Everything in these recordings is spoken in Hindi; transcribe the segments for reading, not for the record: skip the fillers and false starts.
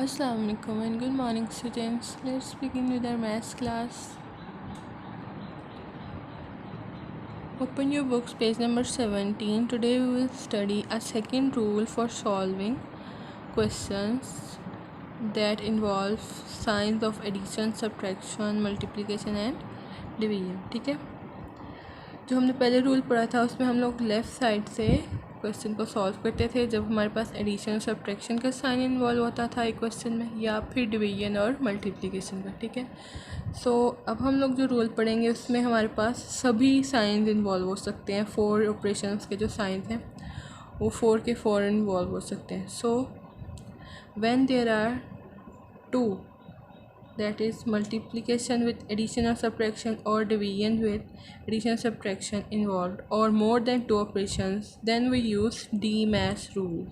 Assalamu alaikum and good morning students. Let's begin with our maths class. Open your books, page number 17. Today we will study a second rule for solving questions that involve signs of addition, subtraction, multiplication and division. ठीक है, जो हमने पहले रूल पढ़ा था उसमें हम लोग लेफ़्ट साइड से क्वेश्चन को सॉल्व करते थे जब हमारे पास एडिशन सब्ट्रैक्शन का साइन इन्वॉल्व होता था एक क्वेश्चन में, या फिर डिवीजन और मल्टीप्लिकेशन का। ठीक है, सो अब हम लोग जो रूल पढ़ेंगे उसमें हमारे पास सभी साइंस इन्वॉल्व हो सकते हैं। 4 ऑपरेशंस के जो साइंस हैं वो 4 के 4 इन्वॉल्व हो सकते हैं। So when there are 2, that is multiplication with addition or subtraction or division with addition or subtraction involved, or more than 2 operations, then we use DMAS rule.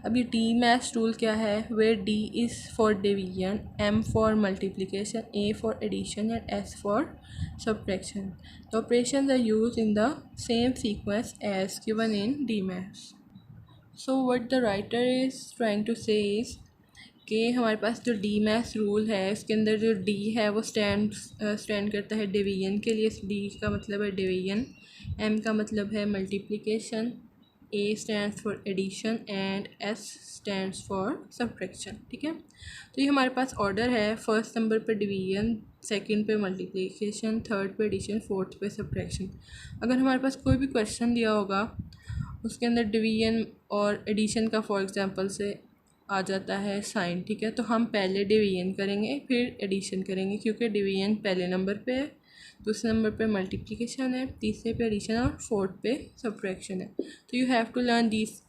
अब ये DMAS rule क्या है? where D is for division, M for multiplication, A for addition and S for subtraction. The operations are used in the same sequence as given in DMAS. So what the writer is trying to say is कि हमारे पास जो डी मैथ्स रूल है इसके अंदर जो डी है वो स्टैंड करता है डिवीजन के लिए। डी का मतलब है डिवीजन, एम का मतलब है multiplication, A stands for addition and S stands for subtraction. ठीक है, तो ये हमारे पास ऑर्डर है। फर्स्ट नंबर पे डिवीजन, सेकंड पे मल्टीप्लिकेशन, थर्ड पे एडिशन, फोर्थ पे सब्ट्रैक्शन। अगर हमारे पास कोई भी क्वेश्चन दिया होगा उसके अंदर डिवीजन और एडिशन का फॉर एग्जांपल से आ जाता है साइन, ठीक है, तो हम पहले डिवीजन करेंगे फिर एडिशन करेंगे, क्योंकि डिवीजन पहले नंबर पे है, दूसरे नंबर पे मल्टीप्लिकेशन है, तीसरे पे एडिशन और फोर्थ पे सब्ट्रैक्शन है। तो you have to learn these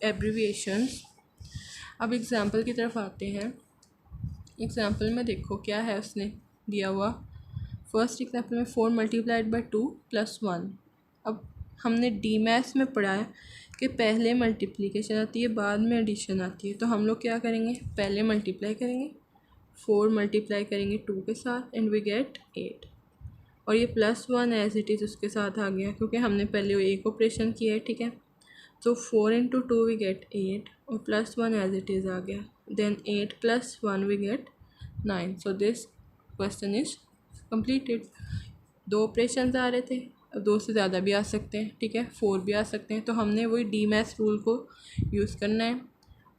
abbreviations. अब एग्जांपल की तरफ आते हैं। एग्जांपल में देखो क्या है उसने दिया हुआ। फर्स्ट एग्जांपल में 4 मल्टीप्लाइड बाई 2 + 1। अब हमने डी मैथ्स में पढ़ा है कि पहले मल्टीप्लिकेशन आती है बाद में एडिशन आती है, तो हम लोग क्या करेंगे, पहले मल्टीप्लाई करेंगे, 4 मल्टीप्लाई करेंगे 2 के साथ एंड वी गेट 8, और ये +1 एज इट इज़ उसके साथ आ गया क्योंकि हमने पहले एक ऑपरेशन किया है। ठीक है, तो 4 × 2 वी गेट 8 और +1 एज इट इज़ आ गया, then 8 + 1 we get 9। So this question is completed. 2 operation आ रहे थे, अब 2 से ज़्यादा भी आ सकते हैं, ठीक है, 4 भी आ सकते हैं, तो हमने वही डी मैथ्स रूल को यूज़ करना है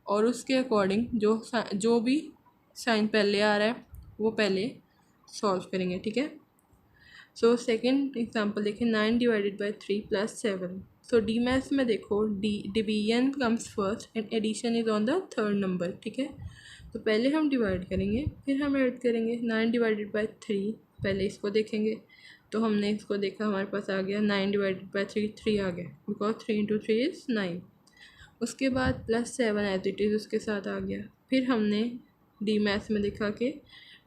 और उसके अकॉर्डिंग जो भी साइन पहले आ रहा है वो पहले सॉल्व करेंगे। ठीक है, सो सेकंड एग्जांपल देखें, 9 / 3 + 7। सो डी मैथ्स में देखो division comes first and addition is on the third number. ठीक है, तो पहले हम डिवाइड करेंगे फिर हम ऐड करेंगे। 9 / 3, पहले इसको देखेंगे, तो हमने इसको देखा, हमारे पास आ गया 9 / 3 3 आ गया, बिकॉज 3 × 3 इज़ 9। उसके बाद +7 एज इट इज़ उसके साथ आ गया। फिर हमने डी मैथ्स में देखा कि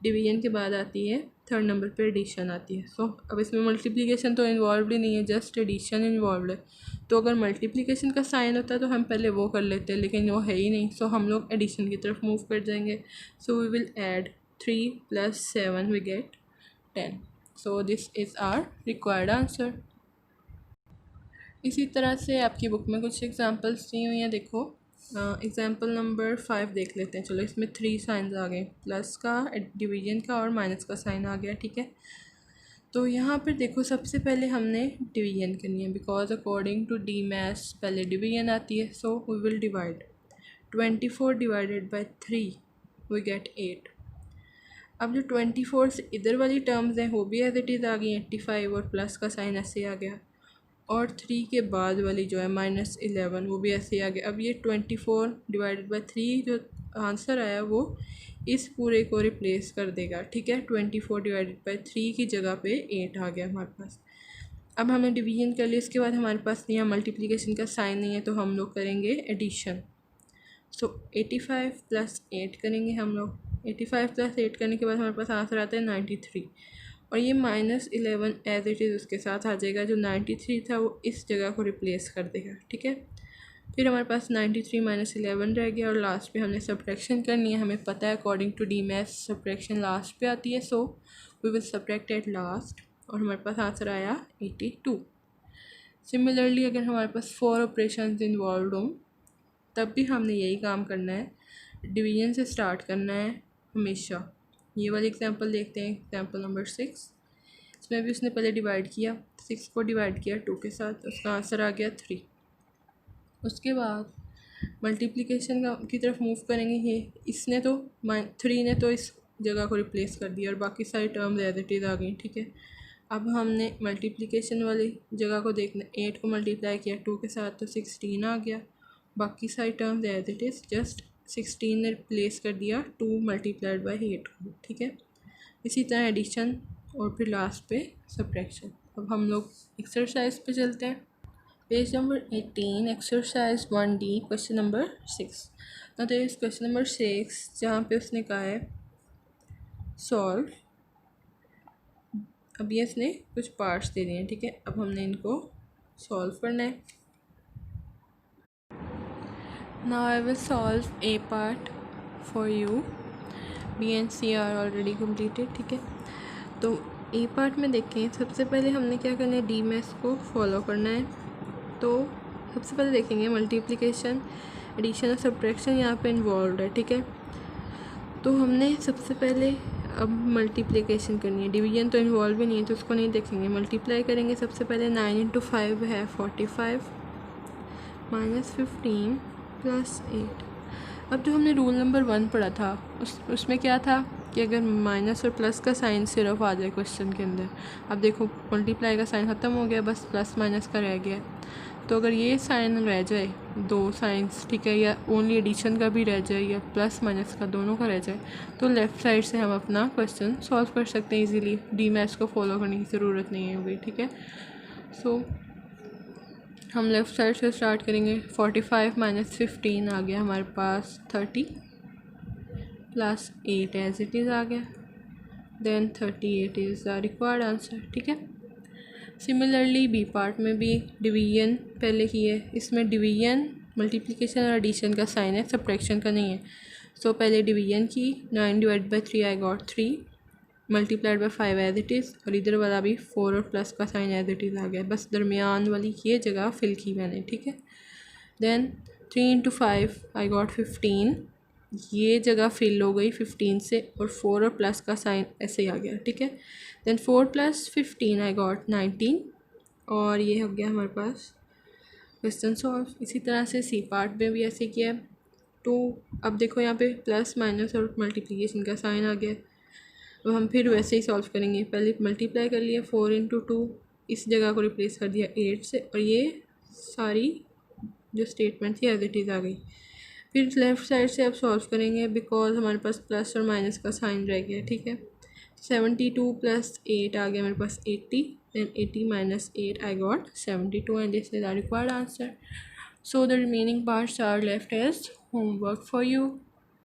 डिवीजन के बाद आती है थर्ड नंबर पे एडिशन आती है। सो अब इसमें मल्टीप्लिकेशन तो इन्वॉल्व ही नहीं है, जस्ट एडिशन इन्वॉल्व है। तो अगर मल्टीप्लिकेशन का साइन होता तो हम पहले वो कर लेते, लेकिन वो है ही नहीं, सो हम लोग एडिशन की तरफ मूव कर जाएंगे। So we will add 3 + 7 we get 10। So this is our required answer. इसी तरह से आपकी बुक में कुछ एग्जांपल्स दी हुई हैं। देखो एग्जांपल नंबर 5 देख लेते हैं। चलो, इसमें 3 साइंस आ गए, प्लस का, डिवीजन का और माइनस का साइन आ गया। ठीक है, तो यहाँ पर देखो सबसे पहले हमने डिवीजन करनी है, because according to the maths पहले डिवीजन आती है। So we will divide 24 / 3 we get 8। अब जो 24 से इधर वाली टर्म्स हैं वो भी एज इट इज़ आ गई, 85 और प्लस का साइन ऐसे आ गया, और 3 के बाद वाली जो है -11 वो भी ऐसे आ गया। अब ये 24 / 3 जो आंसर आया वो इस पूरे को रिप्लेस कर देगा। ठीक है, 24 / 3 की जगह पे 8 आ गया हमारे पास। अब हमने डिवीजन कर लिया, इसके बाद हमारे पास यहाँ मल्टीप्लिकेशन का साइन नहीं है, तो हम लोग करेंगे एडिशन। सो 85 + 8 करेंगे हम लोग। 85 + 8 करने के बाद हमारे पास आंसर आता है 93, और ये -11 एज इट इज़ उसके साथ आ जाएगा। जो 93 था वो इस जगह को रिप्लेस कर देगा। ठीक है, फिर हमारे पास 93 - 11 रह गया, और लास्ट पे हमने सब्ट्रैक्शन करनी है। हमें पता है according to the maths subtraction last पे आती है, so we will subtract at last, और हमारे पास आंसर आया 82। सिमिलरली अगर हमारे पास 4 ऑपरेशन इन्वॉल्व हों तब भी हमने यही काम करना है। डिवीजन से स्टार्ट करना है हमेशा। ये वाली एग्जांपल देखते हैं, एग्जांपल नंबर 6। इसमें भी उसने पहले डिवाइड किया, 6 को डिवाइड किया 2 के साथ, उसका आंसर आ गया 3। उसके बाद मल्टीप्लिकेशन की तरफ मूव करेंगे। ये इसने तो 3 ने तो इस जगह को रिप्लेस कर दिया और बाकी सारी टर्म्स एज इट इज़ आ गई, ठीक है। अब हमने मल्टीप्लिकेशन वाली जगह को देखना, 8 को मल्टीप्लाई किया 2 के साथ तो 16 आ गया। बाकी सारी terms as it is, just 16 ने रिप्लेस कर दिया 2 मल्टीप्लाइड बाई 8 को, ठीक है। इसी तरह एडिशन और फिर लास्ट पे सब्ट्रैक्शन। अब हम लोग एक्सरसाइज पे चलते हैं। Page number 18, exercise 1D, question number 6। ना तो इस क्वेश्चन नंबर 6 जहाँ पे उसने कहा है सॉल्व। अब ये इसने कुछ पार्ट्स दे दिए हैं, ठीक है। अब हमने इनको सॉल्व करना है। Now I will solve a part for you. B and C are already completed, ठीक है। तो ए पार्ट में देखें, सबसे पहले हमने क्या करना है, डी मैथ्स को फॉलो करना है। तो सबसे पहले देखेंगे मल्टीप्लिकेशन, एडिशन और सब्ट्रैक्शन यहाँ पे इन्वॉल्व है, ठीक है। तो हमने सबसे पहले अब मल्टीप्लिकेशन करनी है, डिवीजन तो इन्वॉल्व ही नहीं है तो उसको नहीं देखेंगे। मल्टीप्लाई करेंगे सबसे पहले, 9 इंटू 5 है 45, माइनस 15 प्लस 8। अब जो हमने रूल नंबर 1 पढ़ा था उसमें क्या था कि अगर माइनस और प्लस का साइन सिर्फ आ जाए क्वेश्चन के अंदर। अब देखो मल्टीप्लाई का साइन ख़त्म हो गया, बस प्लस माइनस का रह गया। तो अगर ये साइन रह जाए, दो साइंस, ठीक है, या ओनली एडिशन का भी रह जाए या प्लस माइनस का दोनों का रह जाए, तो लेफ़्ट साइड से हम अपना क्वेश्चन सॉल्व कर सकते हैं इजीली। डी मैथ्स को फॉलो करने की ज़रूरत नहीं होगी, ठीक है। सो हम लेफ़्ट साइड से स्टार्ट करेंगे। 45 माइनस 15 आ गया हमारे पास 30 प्लस 8 एज इट इज़ आ गया। Then 38 is the required answer, ठीक है। सिमिलरली बी पार्ट में भी डिवीजन पहले की है, इसमें डिवीजन मल्टीप्लिकेशन और एडिशन का साइन है, सब्ट्रैक्शन का नहीं है। सो पहले डिवीजन की, 9 divide by 3 I got 3, multiplied by 5 as it is, और इधर वाला भी 4 और प्लस का साइन एज इट इज़ आ गया, बस दरमियान वाली ये जगह फिल की मैंने, ठीक है। देन 3 इंटू 5 आई गॉट 15, ये जगह फिल हो गई 15 से, और 4 और प्लस का साइन ऐसे ही आ गया, ठीक है। देन 4 प्लस 15 आई गॉट 19, और ये हो गया हमारे पास क्वेश्चन सॉल्व। इसी तरह से सी पार्ट में भी ऐसे किया है। तो अब देखो यहाँ पे प्लस माइनस और मल्टीप्लिकेशन का साइन आ गया। अब हम फिर वैसे ही सॉल्व करेंगे। पहले मल्टीप्लाई कर लिया, 4 इंटू 2, इस जगह को रिप्लेस कर दिया 8 से, और ये सारी जो स्टेटमेंट थी एज इट इज़ आ गई। फिर लेफ़्ट साइड से अब सॉल्व करेंगे, बिकॉज हमारे पास प्लस और माइनस का साइन रह गया, ठीक है। 72 प्लस 8 आ गया मेरे पास 80, then 80 minus 8 I got 72, and this is the required answer. So the remaining parts are left as homework for you.